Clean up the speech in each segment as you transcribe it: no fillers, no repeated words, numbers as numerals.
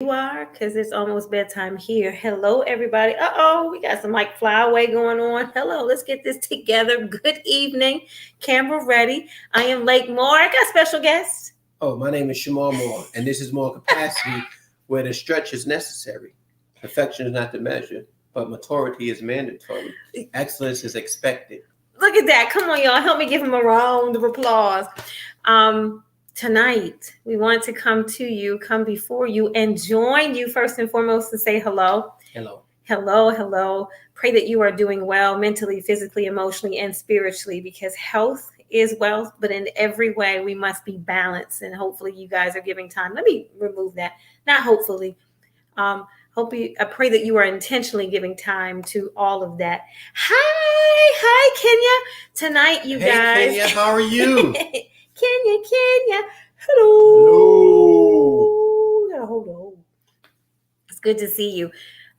You are, because it's almost bedtime here. Hello, everybody. Uh-oh, we got some like flyaway going on. Hello, let's get this together. Good evening. Camera ready. I am Lake Moore. I got special guests. Oh, my name is Shamar Moore, and this is More Capacity, where the stretch is necessary. Perfection is not the measure, but maturity is mandatory. Excellence is expected. Look at that. Come on, y'all. Help me give him a round of applause. Tonight, we want to come before you, and join you first and foremost to say hello. Hello. Hello, hello. Pray that you are doing well mentally, physically, emotionally, and spiritually, because health is wealth, but in every way we must be balanced. And hopefully you guys are giving time. Let me remove that. Not hopefully. I pray that you are intentionally giving time to all of that. Hi, Kenya. Tonight, you guys. Hey, Kenya, how are you? Kenya. Hello. Hold on. It's good to see you.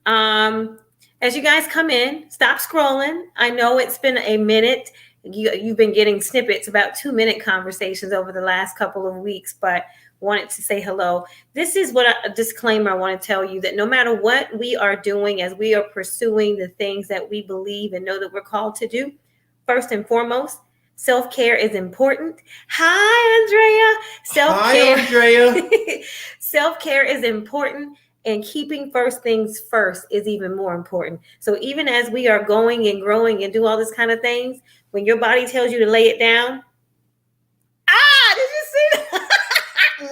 As you guys come in, stop scrolling. I know it's been a minute. You've been getting snippets, about 2-minute conversations over the last couple of weeks, but wanted to say hello. This is a disclaimer I want to tell you, that no matter what we are doing as we are pursuing the things that we believe and know that we're called to do, first and foremost, self-care is important. Hi, Andrea. Hi, Andrea. Self-care is important, and keeping first things first is even more important. So even as we are going and growing and do all this kind of things, when your body tells you to lay it down, did you see that?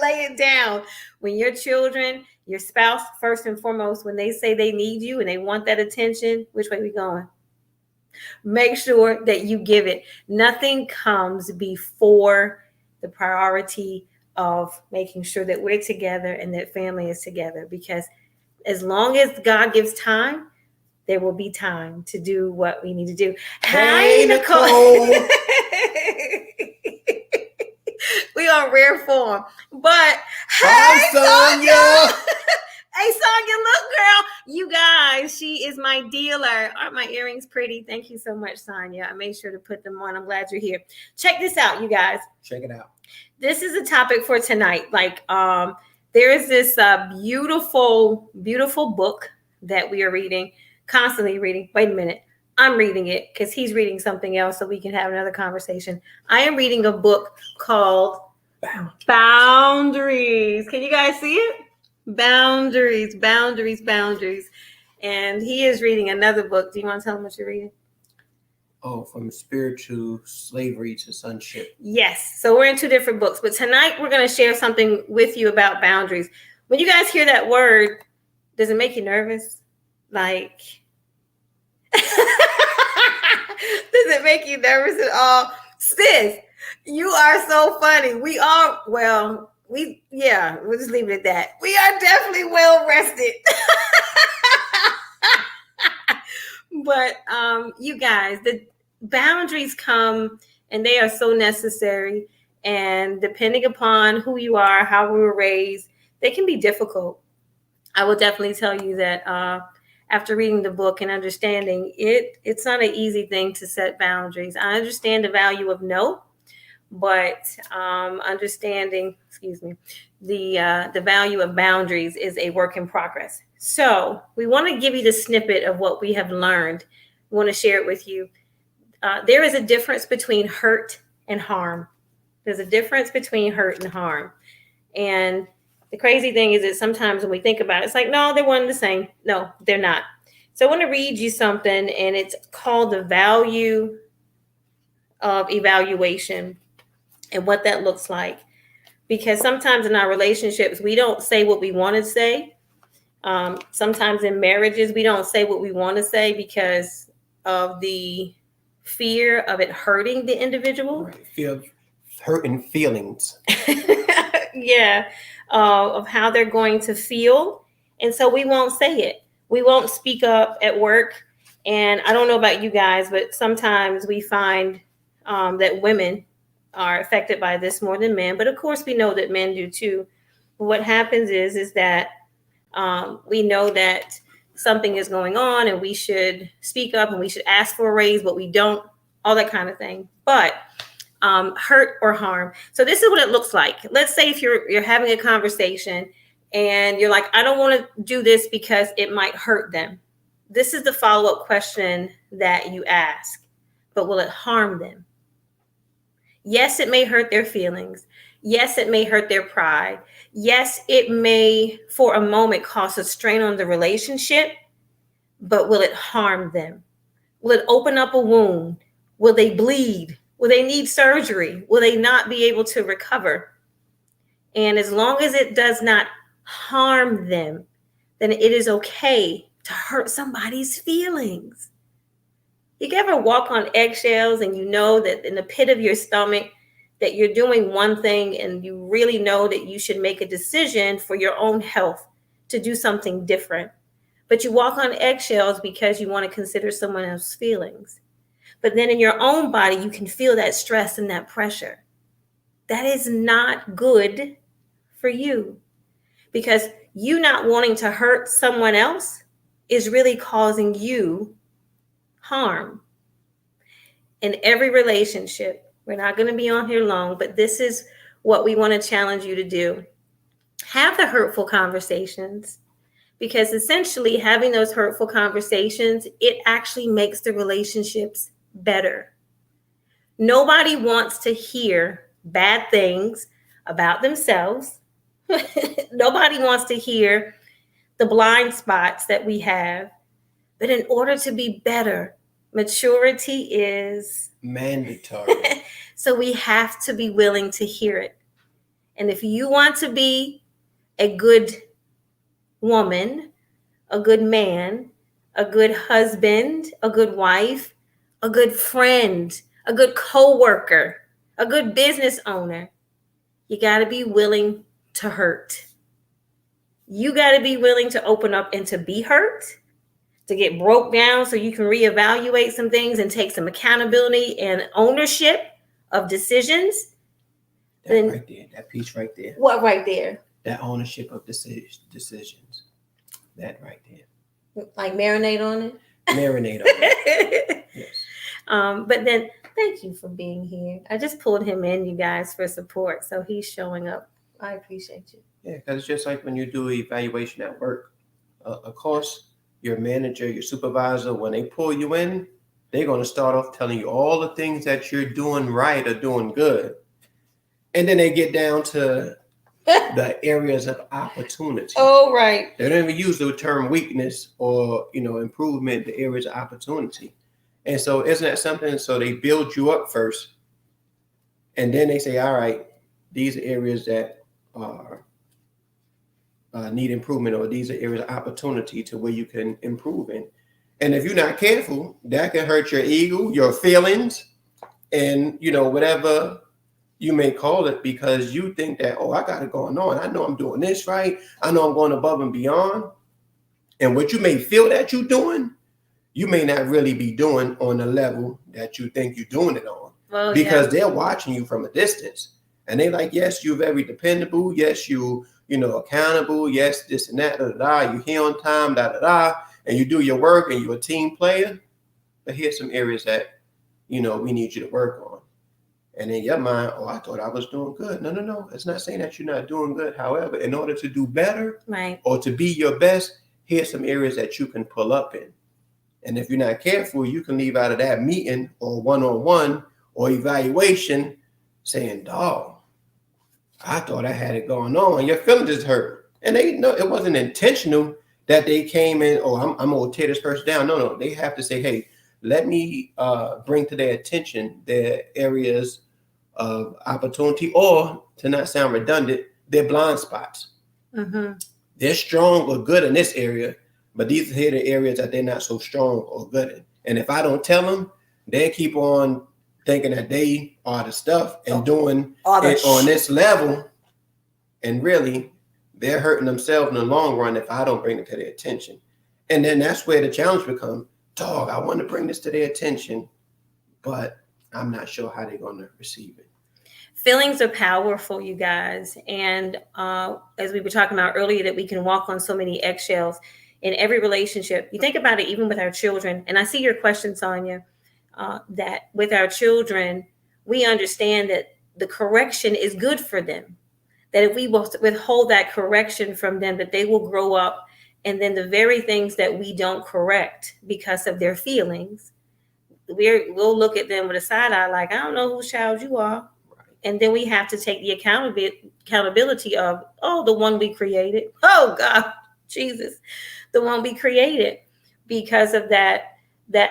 Lay it down. When your children, your spouse, first and foremost, when they say they need you and they want that attention, which way we going? Make sure that you give it. Nothing comes before the priority of making sure that we're together and that family is together, because as long as God gives time, there will be time to do what we need to do. Hey, Nicole. We on rare form, but hi, Sonia. Hey, Sonia, look, girl. You guys, she is my dealer. Aren't my earrings pretty? Thank you so much, Sonia. I made sure to put them on. I'm glad you're here. Check this out, you guys. Check it out. This is a topic for tonight. There is this beautiful book that we are reading, constantly reading. Wait a minute. I'm reading it because he's reading something else so we can have another conversation. I am reading a book called Boundaries. Can you guys see it? Boundaries. And he is reading another book. Do you want to tell him what you're reading? Oh, from spiritual slavery to sonship. Yes. So we're in 2 different books, but tonight we're going to share something with you about boundaries. When you guys hear that word, does it make you nervous? Like, does it make you nervous at all? Sis, you are so funny. We'll just leave it at that. We are definitely well rested. But you guys, the boundaries come and they are so necessary. And depending upon who you are, how we were raised, they can be difficult. I will definitely tell you that after reading the book and understanding it, it's not an easy thing to set boundaries. I understand the value of no, but understanding, the value of boundaries is a work in progress. So we want to give you the snippet of what we have learned. We want to share it with you. There is a difference between hurt and harm. There's a difference between hurt and harm. And the crazy thing is that sometimes when we think about it, it's like, no, they're one and the same. No, they're not. So I want to read you something, and it's called The Value of Evaluation and what that looks like. Because sometimes in our relationships, we don't say what we want to say. Sometimes in marriages, we don't say what we want to say because of the fear of it hurting the individual. Right. Fear of hurting feelings. Yeah. Of how they're going to feel. And so we won't say it. We won't speak up at work. And I don't know about you guys, but sometimes we find that women are affected by this more than men. But of course, we know that men do too. But what happens is that we know that something is going on and we should speak up and we should ask for a raise, but we don't, all that kind of thing. But hurt or harm. So this is what it looks like. Let's say if you're having a conversation and you're like, I don't want to do this because it might hurt them. This is the follow-up question that you ask. But will it harm them? Yes, it may hurt their feelings. Yes, it may hurt their pride. Yes, it may, for a moment, cause a strain on the relationship, but will it harm them? Will it open up a wound? Will they bleed? Will they need surgery? Will they not be able to recover? And as long as it does not harm them, then it is okay to hurt somebody's feelings. You ever walk on eggshells and you know that in the pit of your stomach that you're doing one thing and you really know that you should make a decision for your own health to do something different, but you walk on eggshells because you want to consider someone else's feelings. But then in your own body, you can feel that stress and that pressure. That is not good for you, because you not wanting to hurt someone else is really causing you harm. In every relationship, we're not going to be on here long, but this is what we want to challenge you to do. Have the hurtful conversations, because essentially having those hurtful conversations, it actually makes the relationships better. Nobody wants to hear bad things about themselves. Nobody wants to hear the blind spots that we have. But in order to be better, maturity is mandatory. So we have to be willing to hear it. And if you want to be a good woman, a good man, a good husband, a good wife, a good friend, a good co-worker, a good business owner, you got to be willing to hurt. You got to be willing to open up and to be hurt, to get broke down so you can reevaluate some things and take some accountability and ownership of decisions. That right there, that piece right there. What right there? That ownership of decisions. That right there. Like marinate on it? Marinate on it. Yes. But then thank you for being here. I just pulled him in, you guys, for support. So he's showing up. I appreciate you. Yeah, because it's just like when you do evaluation at work. Of course, your manager, your supervisor, when they pull you in, they're going to start off telling you all the things that you're doing right or doing good. And then they get down to the areas of opportunity. Oh, right. They don't even use the term weakness or, improvement, the areas of opportunity. And so isn't that something? So they build you up first. And then they say, all right, these are areas that are need improvement, or these are areas of opportunity to where you can improve in. And if you're not careful, that can hurt your ego, your feelings, and, whatever you may call it, because you think that, I got it going on. I know I'm doing this right. I know I'm going above and beyond. And what you may feel that you're doing, you may not really be doing on the level that you think you're doing it on. Well, because they're watching you from a distance. And they like, yes, you're very dependable. Yes, you accountable. Yes, this and that, You're here on time, and you do your work and you're a team player. But here's some areas that, we need you to work on. And in your mind, I thought I was doing good. No. It's not saying that you're not doing good. However, in order to do better, right, or to be your best, here's some areas that you can pull up in. And if you're not careful, you can leave out of that meeting or one-on-one or evaluation saying, dog, I thought I had it going on. Your feelings is hurt. And they know it wasn't intentional that they came in, I'm going to tear this person down. No. They have to say, hey, let me bring to their attention their areas of opportunity, or, to not sound redundant, their blind spots. Mm-hmm. They're strong or good in this area, but these are the areas that they're not so strong or good in. And if I don't tell them, they keep on thinking that they are the stuff and doing it on this level. And really, they're hurting themselves in the long run if I don't bring it to their attention. And then that's where the challenge becomes, dog, I want to bring this to their attention, but I'm not sure how they're going to receive it. Feelings are powerful, you guys. And as we were talking about earlier, that we can walk on so many eggshells in every relationship. You think about it, even with our children. And I see your question, Sonia, that with our children, we understand that the correction is good for them, that if we withhold that correction from them, that they will grow up, and then the very things that we don't correct because of their feelings, we'll look at them with a side eye like, I don't know whose child you are. And then we have to take the accountability of, oh, the one we created. Oh God, Jesus, the one we created, because of that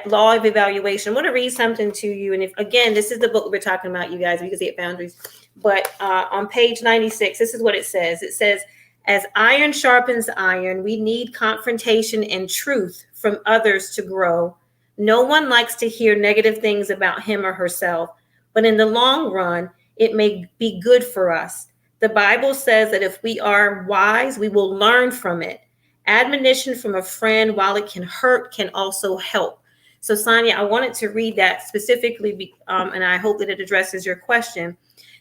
law of evaluation. I want to read something to you. And if, again, this is the book we're talking about, you guys, because get boundaries. But on page 96, this is what it says. It says, as iron sharpens iron, we need confrontation and truth from others to grow. No one likes to hear negative things about him or herself, but in the long run, it may be good for us. The Bible says that if we are wise, we will learn from it. Admonition from a friend, while it can hurt, can also help. So, Sonia, I wanted to read that specifically, and I hope that it addresses your question,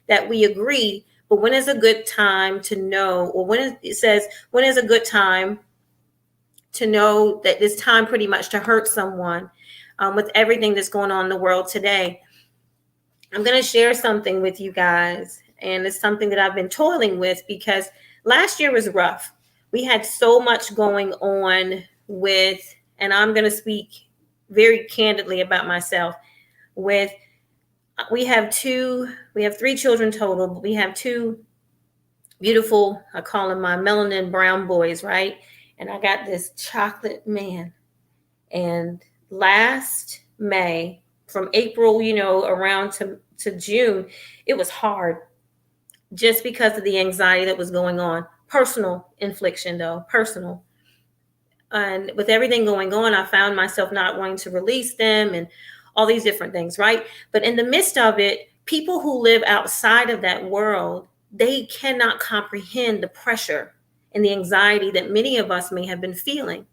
that we agree, but when is a good time to know, or when it says, when is a good time to know that it's time pretty much to hurt someone, with everything that's going on in the world today. I'm going to share something with you guys, and it's something that I've been toiling with because last year was rough. We had so much going on with, and I'm going to speak very candidly about myself, with, we have three children total, but we have two beautiful, I call them my melanin brown boys, right? And I got this chocolate man. And last May, from April, around to June, it was hard just because of the anxiety that was going on. Personal infliction, though, personal. And with everything going on, I found myself not wanting to release them and all these different things, right? But in the midst of it, people who live outside of that world, they cannot comprehend the pressure and the anxiety that many of us may have been feeling.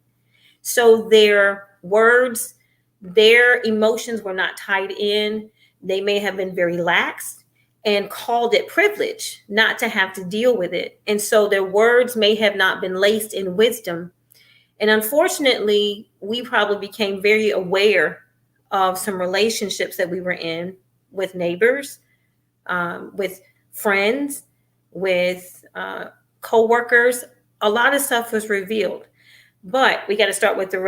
So their words, their emotions were not tied in. They may have been very lax and called it privilege not to have to deal with it. And so their words may have not been laced in wisdom. And unfortunately, we probably became very aware of some relationships that we were in with neighbors, with friends, with co-workers. A lot of stuff was revealed. But we got to start with the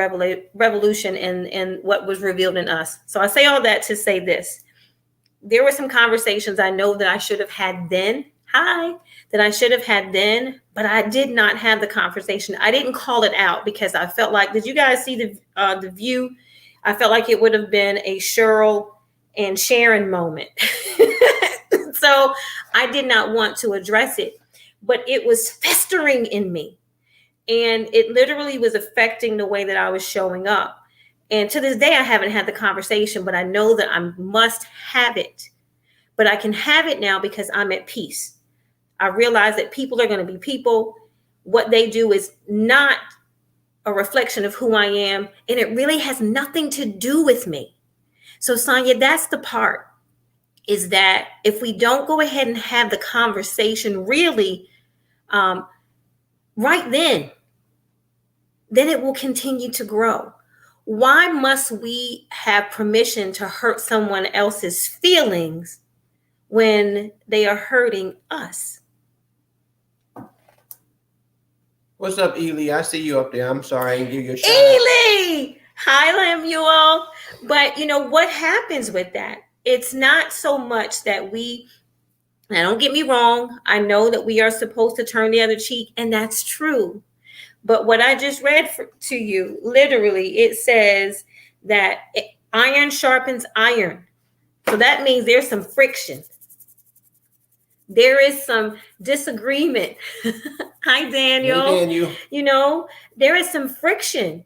revolution and what was revealed in us. So I say all that to say this. There were some conversations I know that I should have had then. That I should have had then, but I did not have the conversation. I didn't call it out because I felt like, did you guys see the View? I felt like it would have been a Cheryl and Sharon moment. So I did not want to address it, but it was festering in me. And it literally was affecting the way that I was showing up. And to this day, I haven't had the conversation, but I know that I must have it. But I can have it now because I'm at peace. I realize that people are going to be people. What they do is not a reflection of who I am. And it really has nothing to do with me. So, Sonia, that's the part, is that if we don't go ahead and have the conversation really right then it will continue to grow. Why must we have permission to hurt someone else's feelings when they are hurting us? What's up, Ely? I see you up there. I'm sorry I didn't give you a shout Ely! Hi, Lim, you all. But what happens with that? It's not so much that now don't get me wrong, I know that we are supposed to turn the other cheek, and that's true. But what I just read to you, literally, it says that iron sharpens iron. So that means there's some friction. There is some disagreement. Hi, Daniel. Hey, Daniel. There is some friction.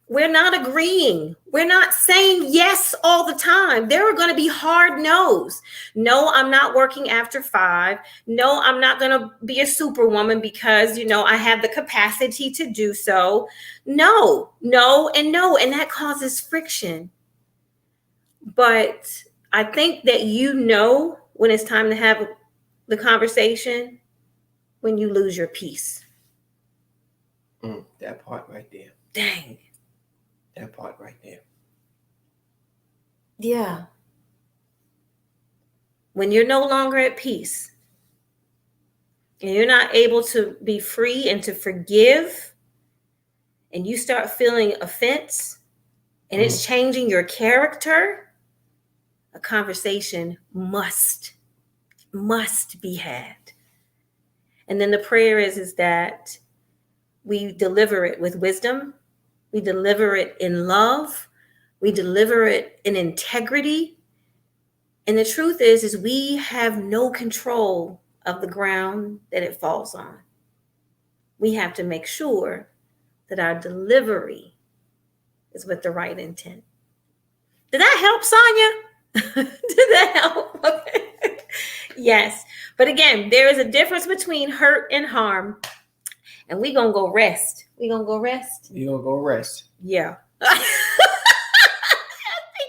We're not agreeing. We're not saying yes all the time. There are going to be hard no's. No, I'm not working after 5. No, I'm not going to be a superwoman because, I have the capacity to do so. No, and no. And that causes friction. But I think that when it's time to have the conversation, when you lose your peace. That part right there. Dang. That part right there. Yeah. When you're no longer at peace, and you're not able to be free and to forgive, and you start feeling offense, and it's changing your character, a conversation must be had. And then the prayer is that we deliver it with wisdom, we deliver it in love, we deliver it in integrity. And the truth is we have no control of the ground that it falls on. We have to make sure that our delivery is with the right intent. Did that help, Sonia? Did that help? Okay. Yes. But again, there is a difference between hurt and harm. And we're going to go rest. We're going to go rest. You're going to go rest. Yeah.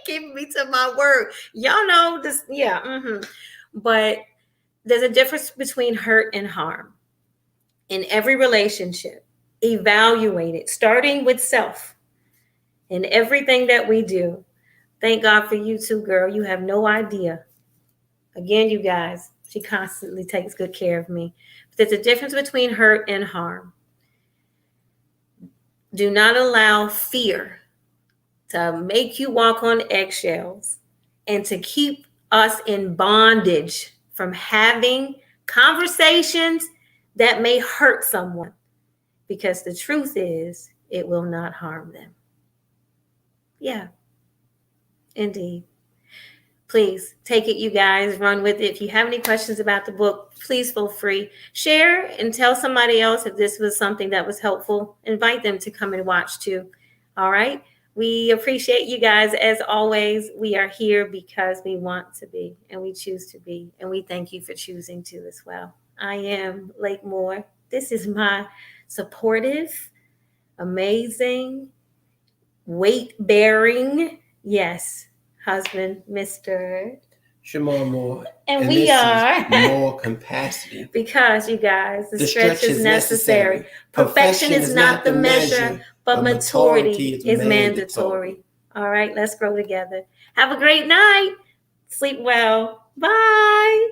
Keep me to my word. Y'all know this. Yeah. Mm-hmm. But there's a difference between hurt and harm. In every relationship, evaluate it, starting with self. In everything that we do. Thank God for you too, girl. You have no idea. Again, you guys, she constantly takes good care of me. But there's a difference between hurt and harm. Do not allow fear to make you walk on eggshells and to keep us in bondage from having conversations that may hurt someone. Because the truth is, it will not harm them. Yeah. Indeed. Please take it, you guys. Run with it. If you have any questions about the book, please feel free. Share and tell somebody else if this was something that was helpful. Invite them to come and watch too. All right. We appreciate you guys. As always, we are here because we want to be and we choose to be. And we thank you for choosing to as well. I am Lake Moore. This is my supportive, amazing, weight-bearing, yes, husband, Mr. Shamar Moore. And we are more capacity. Because, you guys, the stretch is necessary. Perfection is not the measure, but maturity is mandatory. All right, let's grow together. Have a great night. Sleep well. Bye.